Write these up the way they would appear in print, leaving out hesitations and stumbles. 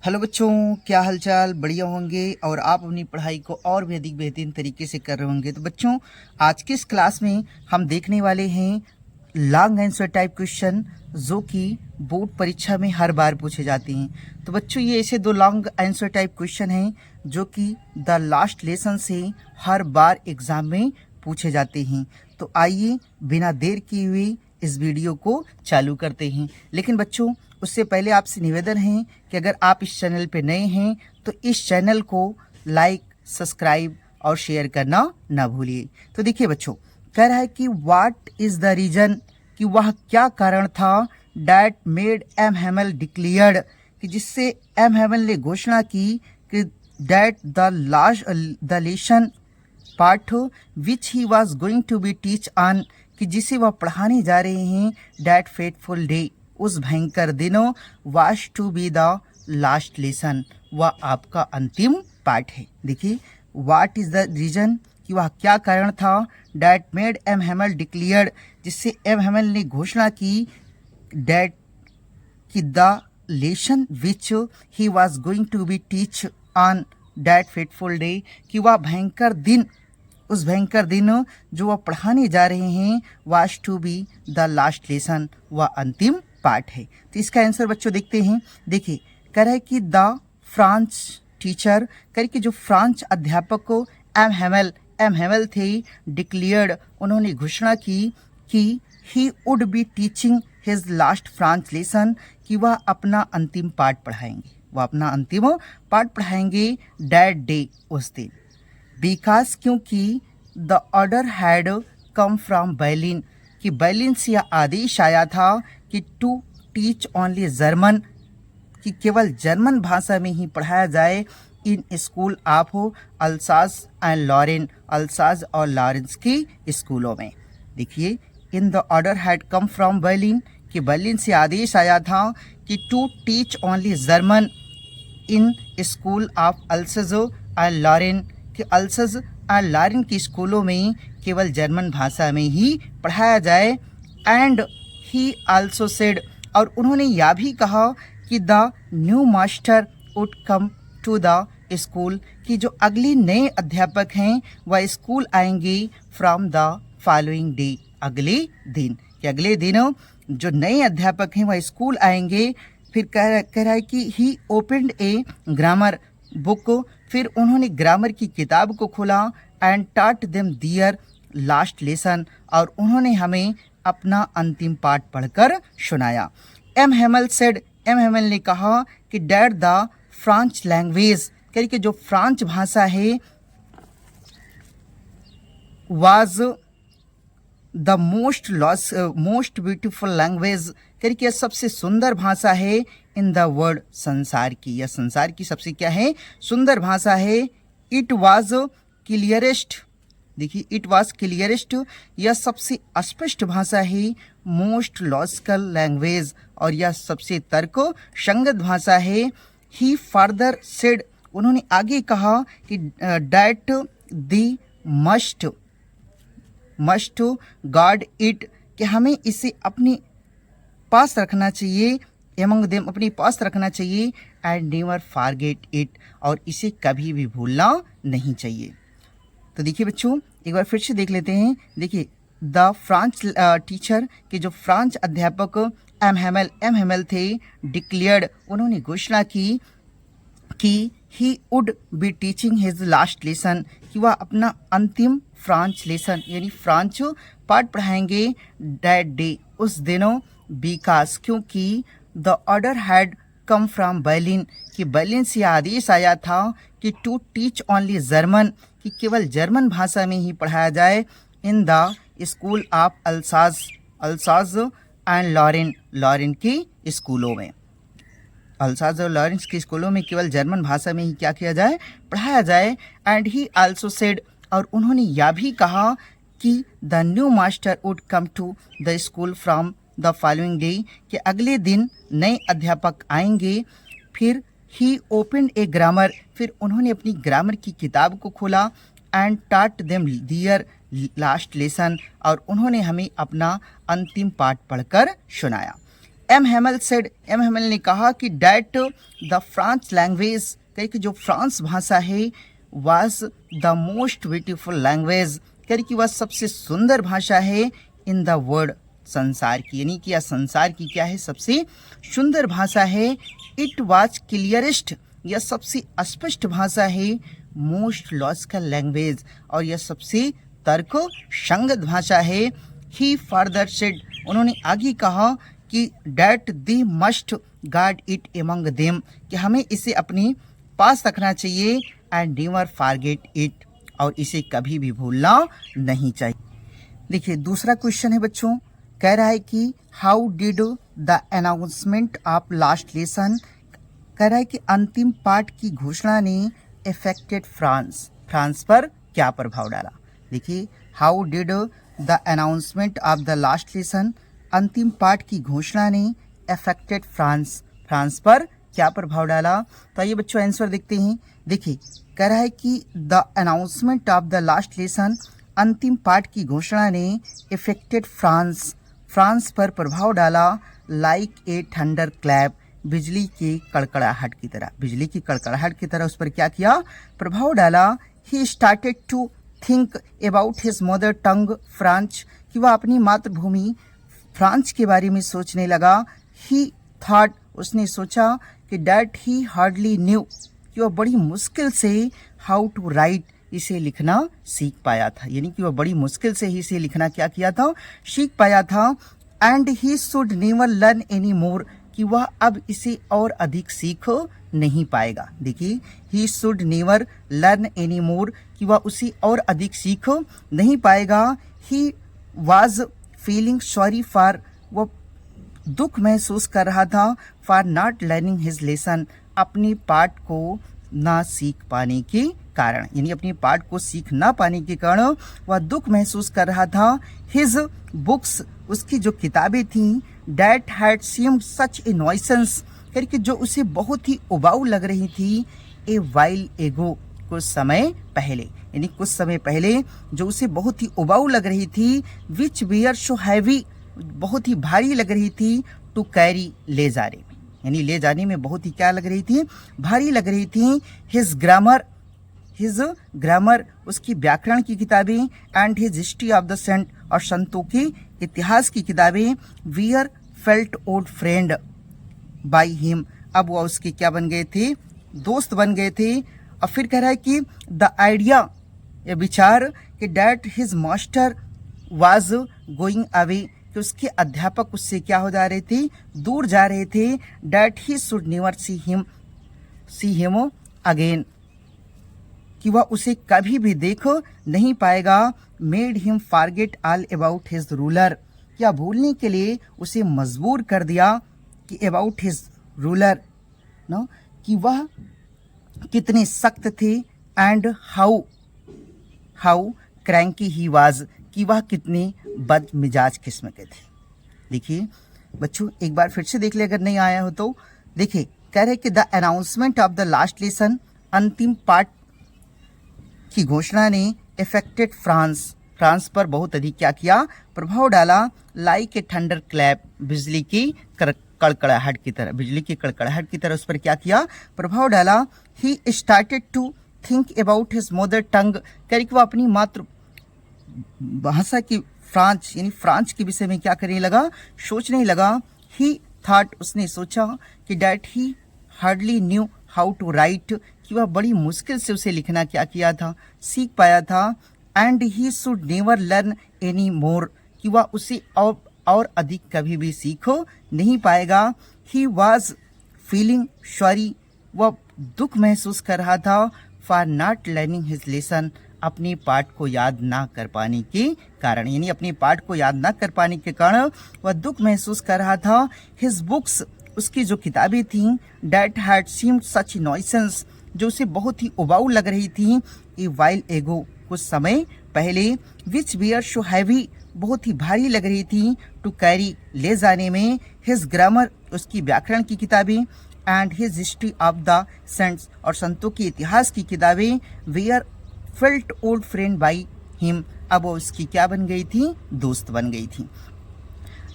Hello बच्चों, क्या हालचाल? बढ़िया होंगे और आप अपनी पढ़ाई को और भी अधिक बेहतरीन तरीके से कर रहे होंगे। तो बच्चों, आज की इस क्लास में हम देखने वाले हैं लॉन्ग आंसर टाइप क्वेश्चन जो कि बोर्ड परीक्षा में हर बार पूछे जाते हैं। तो बच्चों, ये ऐसे दो लॉन्ग आंसर टाइप क्वेश्चन हैं जो कि द लास्ट लेसन से हर बार एग्जाम में पूछे जाते हैं। तो आइए बिना देर किए हुए इस वीडियो को चालू करते हैं। लेकिन बच्चों, उससे पहले आपसे निवेदन है कि अगर आप इस चैनल पे नए हैं तो इस चैनल को लाइक, सब्सक्राइब और शेयर करना ना भूलिए। तो देखिए बच्चों, कह रहा है कि व्हाट इज द रीजन, कि वह क्या कारण था that made M Hamel declared, कि जिससे एम हेमल ने घोषणा की कि डैट द लेसन पाठ which he was going to be teach on, कि जिसे वह पढ़ाने जा रहे हैं, डैट फेटफुल डे, उस भयंकर दिनों, was to be the last lesson, वह आपका अंतिम पाठ है। देखिए, व्हाट इज द रीजन, कि वह क्या कारण था, that made M Hamel declared, जिससे एम हेमल ने घोषणा की, डैट कि the lesson which he was going to be teach on that fateful day, कि वह भयंकर दिन, उस भयंकर दिन जो वह पढ़ाने जा रहे हैं, was to be the last lesson, वह अंतिम पाठ है। तो इसका आंसर बच्चों देखते हैं। देखिए, कह रहा है कि द फ्रांच टीचर, करके जो फ्रांच अध्यापक को एम हेमल थे, डिक्लेयर्ड, उन्होंने घोषणा की कि he would be teaching his last French lesson, कि वह अपना अंतिम पाठ पढ़ाएंगे, वह अपना अंतिम पाठ पढ़ाएंगे डैट डे, उस दिन। बिकॉज, क्योंकि the order had come from Berlin, कि बर्लिन से यह आदेश आया था कि टू टीच ओनली जर्मन, कि केवल जर्मन भाषा में ही पढ़ाया जाए in school of Alsace and Lorraine, Alsace और लॉरेंस की स्कूलों में। देखिए, in the order had come from Berlin, कि बर्लिन से आदेश आया था कि to teach only German in school of Alsace and Lorraine, कि अल्सास एंड लॉरेन की स्कूलों में केवल जर्मन भाषा में ही पढ़ाया जाए। एंड ही आल्सो सेड, और उन्होंने यह भी कहा कि the new master would come to the school, कि जो अगले नए अध्यापक हैं वह स्कूल आएंगे फ्रॉम द फॉलोइंग डे, अगले दिन, कि अगले दिन जो नए अध्यापक हैं वह स्कूल आएंगे। फिर कह रहा है कि ही ओपनड ए ग्रामर बुक, फिर उन्होंने ग्रामर की किताब को खोला, एंड टाट देम दियर लास्ट लेसन, और उन्होंने हमें अपना अंतिम पाठ पढ़कर सुनाया। M Hemal said, M Hamel ने कहा कि डैट द फ्रांच लैंग्वेज, करके जो फ्रांच भाषा है, was the most beautiful language, करके सबसे सुंदर भाषा है इन द वर्ल्ड, संसार की, यह संसार की सबसे क्या है, सुंदर भाषा है। इट वाज क्लियरेस्ट, देखिए, इट वाज क्लियरेस्ट, यह सबसे स्पष्ट भाषा है। मोस्ट लॉजिकल लैंग्वेज, और यह सबसे तर्क संगत भाषा है। ही फर्दर सेड, उन्होंने आगे कहा कि that the must guard it, कि हमें इसे अपने पास रखना चाहिए, एमंग देम, अपने पास रखना चाहिए, एंड नेवर फॉरगेट इट, और इसे कभी भी भूलना नहीं चाहिए। तो देखिए बच्चों, एक बार फिर से देख लेते हैं। देखिए, द फ्रांच टीचर, के जो फ्रांच अध्यापक एम हेमल थे, डिक्लेयर्ड, उन्होंने घोषणा की कि he would be teaching his last lesson, कि वह अपना अंतिम फ्रांच लेसन यानी फ्रांच पाठ पढ़ाएंगे डैट डे, उस दिनों। बिकॉज, क्योंकि the order had come from Berlin, कि बर्लिन से आदेश आया था कि टू टीच ओनली जर्मन, कि केवल जर्मन भाषा में ही पढ़ाया जाए in the school of Alsace and Lorraine की स्कूलों में, अल्सास और लॉरेंस की स्कूलों में केवल जर्मन भाषा में ही क्या किया जाए, पढ़ाया जाए। एंड ही आल्सो सेड, और उन्होंने यह भी कहा कि the new master would come to the school from the following day, कि अगले दिन नए अध्यापक आएंगे। फिर ही ओपनड ए ग्रामर, फिर उन्होंने अपनी ग्रामर की किताब को खोला, एंड टाट देम दियर लास्ट लेसन, और उन्होंने हमें अपना अंतिम पाठ पढ़कर सुनाया। M Hemal said, M Hamel ने कहा कि डैट द फ्रांस लैंग्वेज, कह कि जो फ्रांस भाषा है was the most beautiful language, कह कि वह सबसे सुंदर भाषा है इन द वर्ल्ड, संसार की, यानी कि यह संसार की क्या है, सबसे सुंदर भाषा है। इट वाज क्लियरेस्ट, यह सबसे स्पष्ट भाषा है। मोस्ट लॉजिकल लैंग्वेज, और यह सबसे तर्क संगत भाषा है। ही फर्दर सेड, उन्होंने आगे कहा कि that they must guard it among them, कि हमें इसे अपने पास रखना चाहिए। एंड नेवर फॉरगेट इट, और इसे कभी भी भूलना नहीं चाहिए। देखिए दूसरा क्वेश्चन है बच्चों, कह रहा है कि how did the announcement of last lesson, कह रहा है कि अंतिम पाठ की घोषणा ने अफेक्टेड फ्रांस, फ्रांस पर क्या प्रभाव डाला। देखिए how did the announcement of the last lesson, अंतिम पाठ की घोषणा ने अफेक्टेड फ्रांस, फ्रांस पर क्या प्रभाव डाला। तो आइए बच्चों आंसर देखते हैं। देखिए कह रहा है कि the announcement of the last lesson, अंतिम पाठ की घोषणा ने अफेक्टेड फ्रांस, फ्रांस पर प्रभाव डाला। लाइक ए थंडर क्लैप, बिजली की कड़कड़ाहट की तरह, बिजली की कड़कड़ाहट की तरह उस पर क्या किया, प्रभाव डाला। He started to think about his mother tongue French, कि वह अपनी मातृभूमि फ्रांस के बारे में सोचने लगा। ही थॉट, उसने सोचा कि डैट ही हार्डली न्यू, कि वह बड़ी मुश्किल से हाउ टू राइट, इसे लिखना सीख पाया था, यानी कि वह बड़ी मुश्किल से ही इसे लिखना क्या किया था, सीख पाया था। And he should never learn any more, कि वह अब इसे और अधिक सीख नहीं पाएगा। देखिए he should never learn any more, कि वह उसे और अधिक सीख नहीं पाएगा। He was feeling sorry for, वह दुख महसूस कर रहा था, for not learning his lesson, अपने पाठ को ना सीख पाने के कारण, यानी अपने पाठ को सीख ना पाने के कारण वह दुख महसूस कर रहा था। हिज बुक्स, उसकी जो किताबें थीं, that had seemed such A nuisance, करके जो उसे बहुत ही उबाऊ लग रही थी। ए वाइल एगो, कुछ समय पहले, यानी कुछ समय पहले जो उसे बहुत ही उबाऊ लग रही थी। विच वेयर सो हैवी, बहुत ही भारी लग रही थी। टू कैरी, ले जाने में, यानी ले जाने में बहुत ही क्या लग रही थी, भारी लग रही थी। हिज ग्रामर, उसकी व्याकरण की किताबें। And his history of the saint, और संतों के इतिहास की किताबें। Were felt old friend by him, अब वह उसके क्या बन गए थे, दोस्त बन गए थे। और फिर कह रहा है कि द आइडिया, ये विचार कि that his master was going away, कि उसके अध्यापक उससे क्या हो जा रहे थे, दूर जा रहे थे। That he should never see him again, कि वह उसे कभी भी देख नहीं पाएगा। Made him forget all about his ruler, क्या भूलने के लिए उसे मजबूर कर दिया कि अबाउट हिज रूलर, नो, कि वह कितने सख्त थे। And how cranky he was, कि वह कितने बदमिजाज किस्म के थे। देखिए बच्चों एक बार फिर से देख ले अगर नहीं आया हो तो। देखिए कह रहे कि the announcement of the last lesson, अंतिम पाठ की घोषणा ने अफेक्टेड फ्रांस, फ्रांस पर बहुत अधिक क्या किया, प्रभाव डाला। लाइक ए थंडर क्लैप, बिजली की कड़कड़ाहट की तरह, बिजली की कड़कड़ाहट की तरह उस पर क्या किया, प्रभाव डाला। He started to think about his mother tongue, कह वह अपनी मातृ भाषा की फ्रांच, यानी फ्रांच के विषय में क्या करने लगा, सोचने लगा। ही थॉट, उसने सोचा कि that he hardly knew how to write, कि वह बड़ी मुश्किल से उसे लिखना क्या किया था, सीख पाया था। And he should never learn any more, कि वह उसे और अधिक कभी भी सीख नहीं पाएगा। ही वॉज फीलिंग सॉरी, वह दुख महसूस कर रहा था, for not learning his lesson, अपने पाठ को याद ना कर पाने के कारण, यानी अपने पाठ को याद ना कर पाने के कारण वह दुख महसूस कर रहा था। हिज बुक्स, उसकी जो किताबें थीं, that had seemed such nuisance, जो उसे बहुत ही उबाऊ लग रही थी। ए वाइल एगो, कुछ समय पहले। विच वेयर सो हैवी, बहुत ही भारी लग रही थी। टू कैरी, ले जाने में। हिज ग्रामर, उसकी व्याकरण की किताबें। And his history of the saints, और संतों के इतिहास की किताबें। Were felt old friend by him, अब वो उसकी क्या बन गई थी, दोस्त बन गई थी।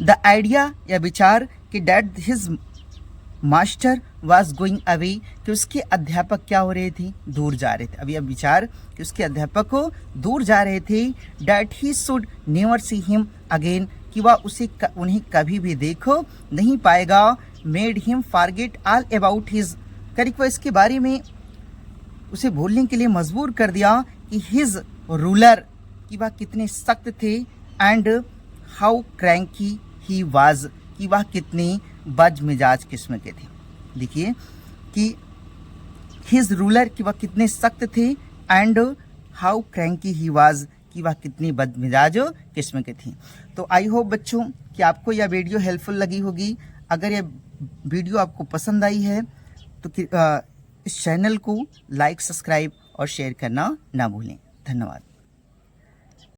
द आइडिया, या विचार कि that his master was going away, कि उसके अध्यापक क्या हो रहे थे, दूर जा रहे थे। अभी अब विचार कि उसके अध्यापक को दूर जा रहे थे। That he should never see him again, कि वह उन्हें कभी भी देखो नहीं पाएगा। Made him forget all about his, करिक वह इसके बारे में उसे भूलने के लिए मजबूर कर दिया कि हिज रूलर, कि वह कितने सख्त थे, and how cranky he was, कि वह कितने बज मिजाज किस्म के थे। देखिए कि हिज रूलर, कि वह कितने सख्त थे, and how cranky he was, कि वह कितनी बदमिजाज किस्म के थी। तो आई होप बच्चों कि आपको यह वीडियो हेल्पफुल लगी होगी। अगर यह वीडियो आपको पसंद आई है तो इस चैनल को लाइक, सब्सक्राइब और शेयर करना ना भूलें। धन्यवाद।